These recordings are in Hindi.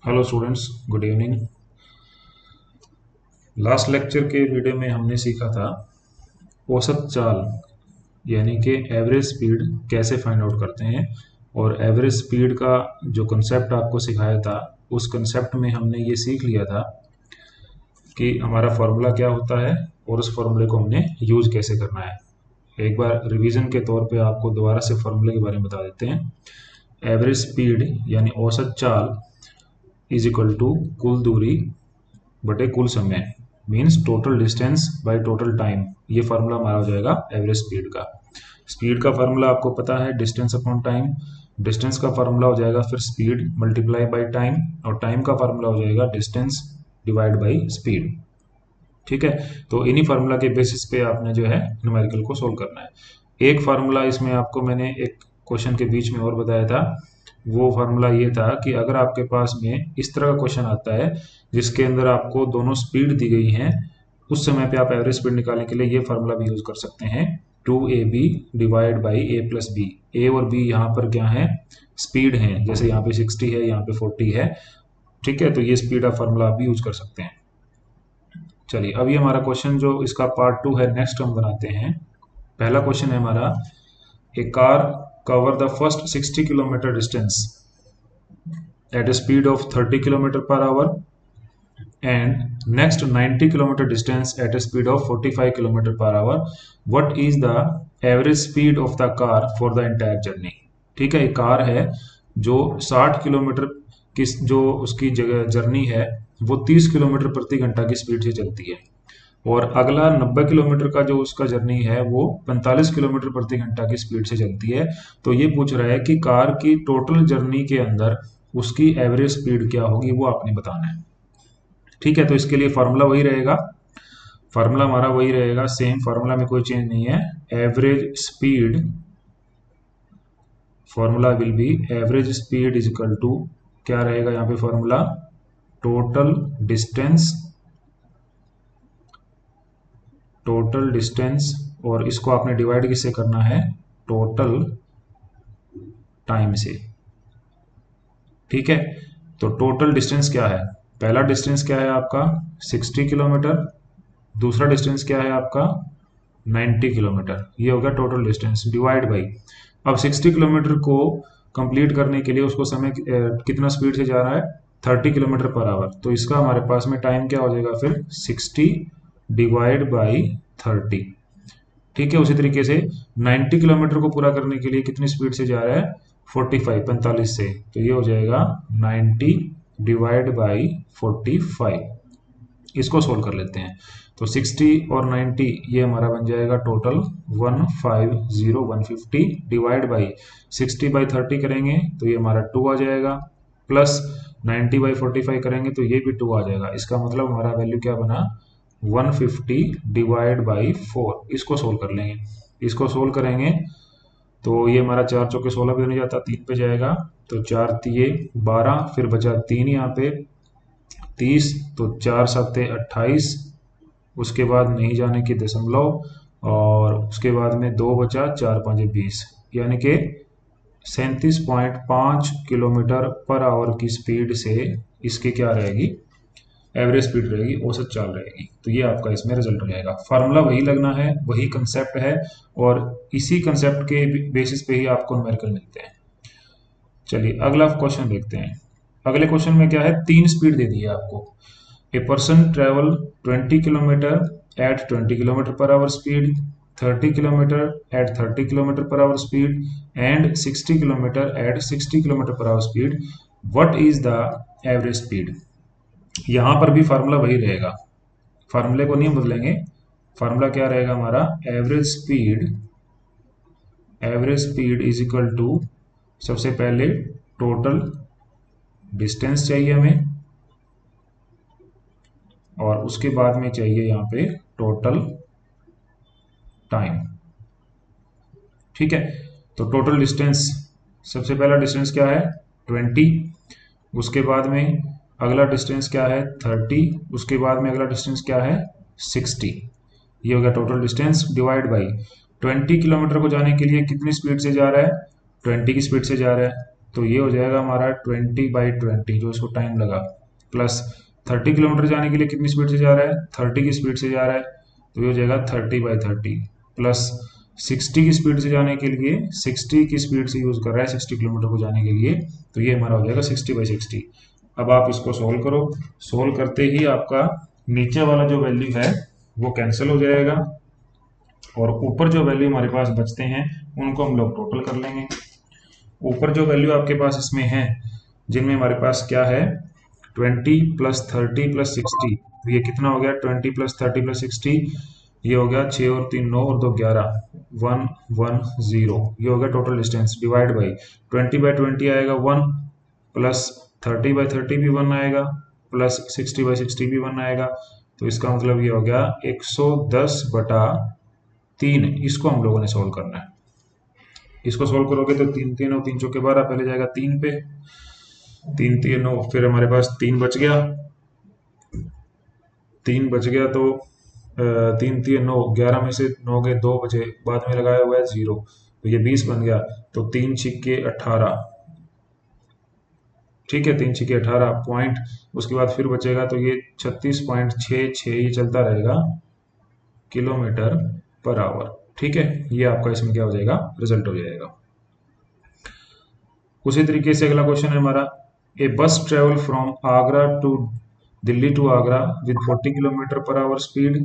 Hello students, good evening. Last lecture के वीडियो में हमने सीखा था औसत चाल यानी कि एवरेज स्पीड कैसे फाइंड आउट करते हैं। और एवरेज स्पीड का जो कंसेप्ट आपको सिखाया था उस कंसेप्ट में हमने ये सीख लिया था कि हमारा फार्मूला क्या होता है और उस फार्मूले को हमने यूज कैसे करना है। एक बार रिवीजन के तौर पे आपको दोबारा से फार्मूले के बारे में बता देते हैं। एवरेज स्पीड यानी औसत चाल इज इक्वल टू कुल दूरी बटे कुल समय, means total distance by total time. ये फार्मूला हमारा हो जाएगा एवरेज स्पीड का। स्पीड का फार्मूला आपको पता है, डिस्टेंस अपॉन टाइम। डिस्टेंस का फार्मूला हो जाएगा फिर स्पीड मल्टीप्लाई बाय टाइम, और टाइम का फार्मूला हो जाएगा डिस्टेंस डिवाइड बाय स्पीड। ठीक है, तो इन्हीं फार्मूला के बेसिस पे आपने जो है न्यूमेरिकल को सोल्व करना है। एक फार्मूला इसमें आपको मैंने एक क्वेश्चन के बीच में और बताया था। वो फार्मूला ये था कि अगर आपके पास में इस तरह का क्वेश्चन आता है जिसके अंदर आपको दोनों स्पीड दी गई हैं, उस समय पे आप एवरेज स्पीड निकालने के लिए ये फार्मूला भी यूज कर सकते हैं, 2ab divide by a plus b. A और बी यहाँ पर क्या है, स्पीड है। जैसे यहाँ पे 60 है, यहाँ पे 40 है। ठीक है, तो ये स्पीड ऑफ फार्मूला आप भी यूज कर सकते हैं। चलिए, अभी हमारा क्वेश्चन जो इसका पार्ट 2 है, नेक्स्ट हम बनाते हैं। पहला क्वेश्चन है हमारा, a car cover the first 60 kilometre distance at a speed of 30 kilometer per hour and next 90 kilometer distance at a speed of 45 kilometer per hour. What is the average speed of the car for the entire journey? ठीक है, एक कार है जो 60 किलोमीटर की जो उसकी जगह जर्नी है वो 30 किलोमीटर प्रति घंटा की स्पीड से चलती है, और अगला 90 किलोमीटर का जो उसका जर्नी है वो 45 किलोमीटर प्रति घंटा की स्पीड से चलती है। तो ये पूछ रहा है कि कार की टोटल जर्नी के अंदर उसकी एवरेज स्पीड क्या होगी, वो आपने बताना है। ठीक है, तो इसके लिए फार्मूला वही रहेगा। फार्मूला हमारा वही रहेगा, सेम फार्मूला में कोई चेंज नहीं है। Average speed, formula will be average speed is equal to, क्या रहेगा यहाँ पे formula, total distance, total distance, और इसको आपने डिवाइड किससे करना है, टोटल टाइम से। ठीक है, तो टोटल डिस्टेंस क्या है, पहला डिस्टेंस क्या है आपका 60 किलोमीटर, दूसरा डिस्टेंस क्या है आपका 90 किलोमीटर। ये हो गया टोटल डिस्टेंस डिवाइड बाई, अब 60 किलोमीटर को कंप्लीट करने के लिए उसको समय कितना स्पीड से जा रहा है, 30 किलोमीटर पर आवर। तो इसका हमारे पास में टाइम क्या हो जाएगा फिर 60 डिवाइड बाई 30। ठीक है, उसी तरीके से 90 किलोमीटर को पूरा करने के लिए कितनी स्पीड से जा रहा है, 45 से। तो ये हो जाएगा 90 डिवाइड बाई 45। इसको सोल्व कर लेते हैं। तो 60 और 90 ये हमारा बन जाएगा टोटल 150 डिवाइड बाई 60 बाई 30 करेंगे तो ये हमारा 2 आ जाएगा, प्लस 90 बाई 45 करेंगे तो ये भी 2 आ जाएगा। इसका मतलब हमारा वैल्यू क्या बना, 150 डिवाइड बाई 4। इसको सोल्व कर लेंगे, इसको सोल्व करेंगे तो ये हमारा 4 चौके 16 पे नहीं जाता, 3 पे जाएगा। तो 4 तिये 12, फिर बचा 3 यहाँ पे 30, तो 4 सत्ते 28, उसके बाद नहीं जाने की दशमलव, और उसके बाद में 2 बचा, 4 5 20, यानी कि 37.5 किलोमीटर पर आवर की स्पीड से इसकी क्या रहेगी, एवरेज स्पीड रहेगी, औसत चाल रहेगी। तो ये आपका इसमें रिजल्ट रहेगा। फार्मूला वही लगना है, वही कंसेप्ट है, और इसी कंसेप्ट के बेसिस पे ही आपको न्यूमेरिकल मिलते हैं। चलिए अगला क्वेश्चन देखते हैं। अगले क्वेश्चन में क्या है, 3 स्पीड दे दी है आपको। A person travel 20 kilometre at 20 kilometre per hour speed, 30 kilometre at 30 kilometre per hour speed and 60 kilometre at 60 kilometre per hour speed. What is the average speed. यहाँ पर भी फार्मूला वही रहेगा, फार्मूले को नहीं बदलेंगे। फार्मूला क्या रहेगा हमारा, average speed, average speed is equal to, सबसे पहले टोटल डिस्टेंस चाहिए हमें, और उसके बाद में चाहिए यहाँ पे टोटल टाइम। ठीक है, तो टोटल डिस्टेंस, सबसे पहला डिस्टेंस क्या है 20, उसके बाद में अगला डिस्टेंस क्या है 30, उसके बाद में अगला डिस्टेंस क्या है 60। ये हो गया total distance divide by 20 kilometre को जाने के लिए कितनी स्पीड से जा रहा है, 20 की स्पीड से जा रहा है। तो ये हो जाएगा हमारा 20/20 जो इसको टाइम लगा, प्लस 30 किलोमीटर जाने के लिए कितनी स्पीड से जा रहा है, 30 की स्पीड से जा रहा है, तो ये हो जाएगा 30/30, प्लस 60 की स्पीड से जाने के लिए 60 की स्पीड से यूज कर रहा है 60 किलोमीटर को जाने के लिए, तो ये हमारा हो जाएगा 60/60। अब आप इसको सोल्व करो, सोल्व करते ही आपका नीचे वाला जो वैल्यू है वो कैंसिल हो जाएगा, और ऊपर जो वैल्यू हमारे पास बचते हैं उनको हम लोग टोटल कर लेंगे। ऊपर जो वैल्यू आपके पास इसमें है, जिनमें हमारे पास क्या है 20 + 30 + 60, तो ये कितना हो गया 20 + 30 + 60, ये हो गया 6 और 3 9 और 2 11, 110, ये हो गया टोटल डिस्टेंस, डिवाइड बाई 20/20 आएगा 1, प्लस 30/30 भी 1 आएगा, प्लस 60/60 भी 1 आएगा, तो इसका मतलब ये हो गया 110/3। इसको हम लोगों ने सोल्व करना है। इसको सोल्व करोगे तो 3 3 और 3 चौके 12, पहले जाएगा 3 पे, 3 3 9, फिर हमारे पास 3 बच गया, 3 बच गया तो 3 3 9, 11 में से 9 के 2 बचे, बाद में लगाया हुआ है 0, तो ये 20 बन गया, तो 3 छिक्के 18, ठीक है 3 छिक्के 18 पॉइंट, उसके बाद फिर बचेगा तो ये 36.66 ये चलता रहेगा km/h, ठीक है। ये आपका इसमें क्या हो जाएगा, रिजल्ट हो जाएगा। उसी तरीके से अगला क्वेश्चन है हमारा, a bus travel from Agra to Delhi to Agra with 40 km/h speed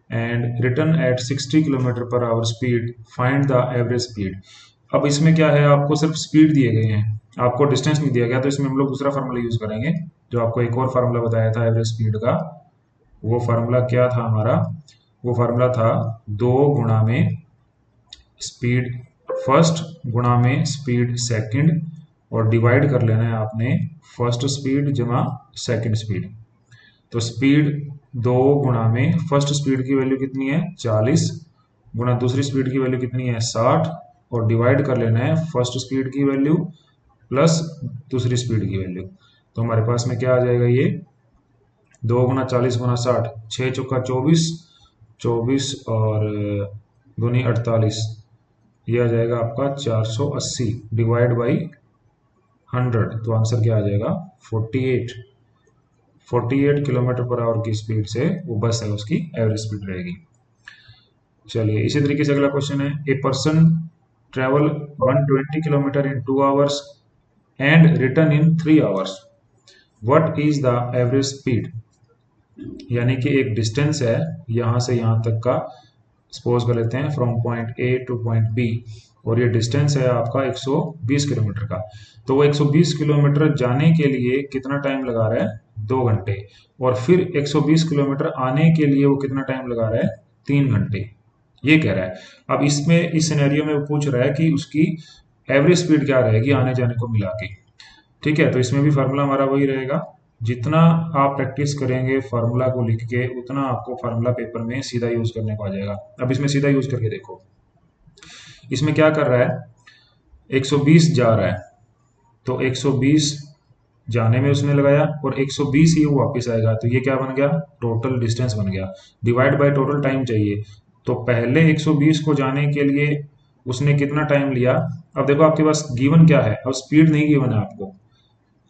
and return at 60 km/h speed, find the average speed. अब इसमें क्या है, आपको सिर्फ स्पीड दिए गए हैं, आपको डिस्टेंस नहीं दिया गया, तो इसमें हम लोग दूसरा फार्मूला यूज करेंगे, जो आपको एक और फार्मूला बताया था एवरेज स्पीड का। वो फार्मूला क्या था हमारा, वो फार्मूला था 2 गुणा में स्पीड फर्स्ट गुणा में स्पीड सेकंड, और डिवाइड कर लेना है आपने फर्स्ट स्पीड जमा सेकंड स्पीड। तो स्पीड 2 गुणा में फर्स्ट स्पीड की वैल्यू कितनी है 40, गुणा दूसरी स्पीड की वैल्यू कितनी है 60, और डिवाइड कर लेना है फर्स्ट स्पीड की वैल्यू प्लस दूसरी स्पीड की वैल्यू। तो हमारे पास में क्या आ जाएगा, ये 2 गुणा 40 गुणा 60, 6 चौका 24, 24 और दूनी 48, ये आ जाएगा आपका 480 डिवाइड बाई 100, तो आंसर क्या आ जाएगा 48 km/h की स्पीड से वो बस है, उसकी एवरेज स्पीड रहेगी। चलिए इसी तरीके से अगला क्वेश्चन है, ए person travel 120 km in 2 hours and return in 3 hours, what is the average speed. यानी कि एक डिस्टेंस है यहां से यहां तक का, सपोज कर लेते हैं from point A to point B, और ये डिस्टेंस है आपका 120 किलोमीटर का, तो वो 120 किलोमीटर जाने के लिए कितना टाइम लगा रहा है 2 घंटे, और फिर 120 किलोमीटर आने के लिए वो कितना टाइम लगा रहा है 3 घंटे, ये कह रहा है। अब इसमें इस सिनेरियो में वो पूछ रहा है कि उसकी एवरेज स्पीड क्या रहेगी आने जाने को मिला के, ठीक है। तो इसमें भी फार्मूला हमारा वही रहेगा, जितना आप प्रैक्टिस करेंगे फार्मूला को लिख के, उतना आपको फार्मूला पेपर में सीधा यूज करने को आ जाएगा। अब इसमें सीधा यूज करके देखो, इसमें क्या कर रहा है 120 जा रहा है, तो 120 जाने में उसने लगाया और 120 ही वो वापस आएगा, तो ये क्या बन गया टोटल डिस्टेंस बन गया, डिवाइड बाय टोटल टाइम चाहिए। तो पहले 120 को जाने के लिए उसने कितना टाइम लिया, अब देखो आपके पास गिवन क्या है, अब स्पीड नहीं गिवन है आपको,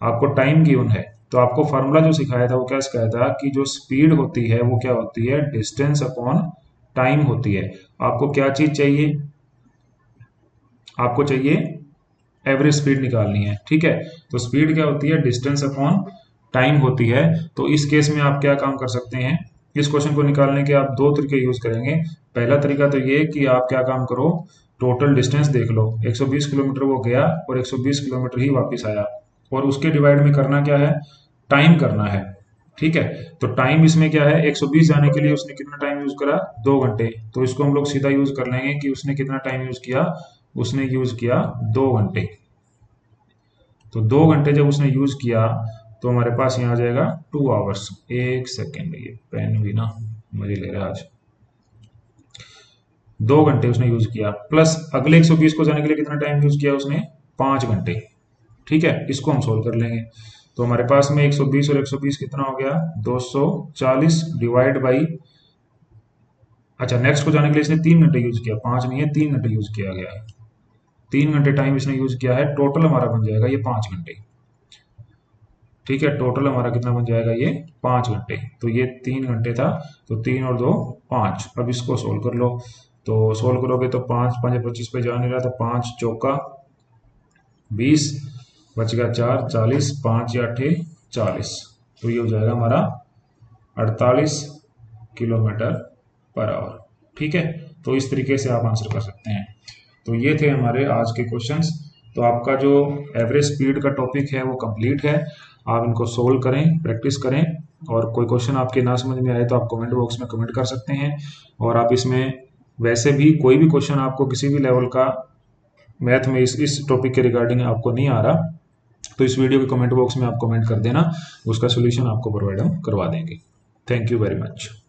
आपको टाइम गिवन है। तो आपको फार्मूला जो सिखाया था वो क्या सिखाया था कि जो स्पीड होती है वो क्या होती है डिस्टेंस अपॉन टाइम होती है। आपको क्या चीज चाहिए, आपको चाहिए एवरेज स्पीड निकालनी है, ठीक है। तो स्पीड क्या होती है डिस्टेंस अपॉन टाइम होती है। तो इस केस में आप क्या काम कर सकते हैं, इस क्वेश्चन को निकालने के आप 2 तरीके यूज करेंगे। पहला तरीका तो ये कि आप क्या काम करो, टोटल डिस्टेंस देख लो, 120 किलोमीटर वो गया और 120 किलोमीटर ही वापस आया, और उसके डिवाइड में करना क्या है टाइम करना है, ठीक है। तो टाइम इसमें क्या है 120 जाने के लिए उसने कितना टाइम यूज करा 2 घंटे, तो इसको हम लोग सीधा यूज कर लेंगे कि उसने कितना टाइम यूज किया, उसने यूज किया 2 घंटे। तो 2 घंटे जब उसने यूज किया तो हमारे पास यहाँ आ जाएगा 2 आवर्स। एक सेकेंड, ये पेन भी ना मुझे ले रहा है आज। 2 घंटे उसने यूज किया, प्लस अगले 120 को जाने के लिए कितना टाइम यूज किया उसने 5 घंटे, ठीक है। इसको हम सोल्व कर लेंगे। तो हमारे पास में 120 और 120 कितना हो गया 240 डिवाइड बाई, अच्छा नेक्स्ट को जाने के लिए इसने 3 घंटे यूज किया, 5 नहीं है 3 घंटे यूज किया गया है, 3 घंटे टाइम इसने यूज किया है, टोटल हमारा बन जाएगा ये 5 घंटे। ठीक है, टोटल हमारा कितना बन जाएगा ये 5 घंटे। तो ये 3 घंटे था, तो 3 और 2 5। अब इसको सोल्व कर लो, तो सोल्व करोगे तो 5 5 25 पे जा नहीं रहा, तो 5 चौका 20, बच गया 4 40, 5 या 8 40। तो ये हो जाएगा हमारा 48 किलोमीटर पर आवर। ठीक है, तो इस तरीके से आप आंसर कर सकते हैं। तो ये थे हमारे आज के क्वेश्चंस। तो आपका जो एवरेज स्पीड का टॉपिक है वो कंप्लीट है। आप इनको सोल्व करें, प्रैक्टिस करें, और कोई क्वेश्चन आपके ना समझ में आए तो आप कमेंट बॉक्स में कमेंट कर सकते हैं। और आप इसमें वैसे भी कोई भी क्वेश्चन आपको किसी भी लेवल का मैथ में इस टॉपिक के रिगार्डिंग आपको नहीं आ रहा, तो इस वीडियो के कमेंट बॉक्स में आप कमेंट कर देना, उसका सोल्यूशन आपको प्रोवाइड हम करवा देंगे। Thank you very much.